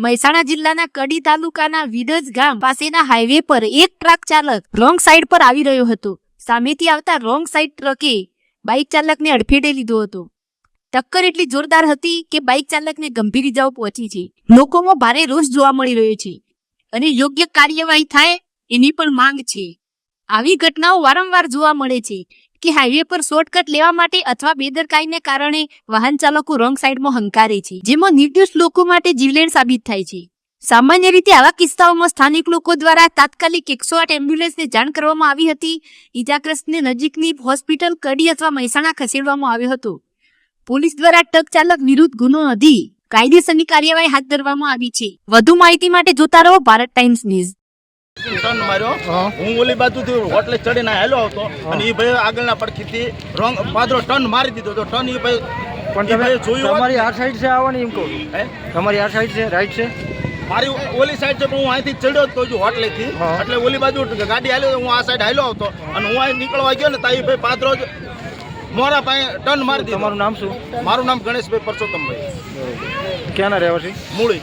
મહેસાણા જિલ્લાના કડી તાલુકાના વિડજ ગામ પાસેના હાઈવે પર એક ટ્રક ચાલક રોંગ સાઈડ પર આવી રહ્યો હતો. સામેથી આવતા રોંગ સાઈડ ટ્રકે બાઇક ચાલકને અડફેટે લીધો હતો. ટક્કર એટલી જોરદાર હતી કે બાઇક ચાલકને ગંભીર ઇજાઓ પહોંચી છે. લોકોમાં ભારે રોષ જોવા મળી રહ્યો છે અને યોગ્ય કાર્યવાહી થાય એની પણ માંગ છે. આવી ઘટનાઓ વારંવાર જોવા મળે છે કે હાઈવે પર શોર્ટકટ લેવા માટે અથવા બેદરકારીને કારણે વાહન ચાલકો રોંગ સાઈડમાં હંકારે છે, જેમાં નિર્દોષ લોકો માટે જીવલેણ સાબિત થાય છે. સામાન્ય રીતે આવા કિસ્સાઓમાં સ્થાનિક લોકો દ્વારા તાત્કાલિક 108 એમ્બ્યુલન્સને જાણ કરવામાં આવી હતી. ઇજાગ્રસ્તને નજીકની હોસ્પિટલ કડી અથવા મહેસાણા ખસેડવામાં આવ્યો હતો. પોલીસ દ્વારા ટ્રક ચાલક વિરુદ્ધ ગુનો નોંધી કાયદેસરની કાર્યવાહી હાથ ધરવામાં આવી છે. વધુ માહિતી માટે જોતા રહો ભારત ટાઈમ્સ ન્યૂઝ. ટર્ન માર્યો, હું ઓલી બાજુથી હોટલે ચડીને હેલો આવતો અને એ ભાઈ આગળના પડખીથી રોંગ પાદરો ટર્ન મારી દીધો તો ટર્ન એ ભાઈ પણ તમે જોયું તમારી આ સાઈડ છે આવવાની એમ કહું હે તમારી આ સાઈડ છે રાઈટ છે મારી ઓલી સાઈડ છે પણ હું અહીંથી ચડ્યો તો હજુ હોટલેથી એટલે ઓલી બાજુ ગાડી હાલ્યો હું આ સાઈડ હાલ્યો આવતો અને હું અહીં નીકળવા ગયો ને તો એ ભાઈ પાદરો જ મોરા પાસે ટર્ન મારી દીધો. તમારું નામ શું? મારું નામ ગણેશભાઈ પરસોત્તમભાઈ. ક્યાંના રહેવાસી? મૂળી.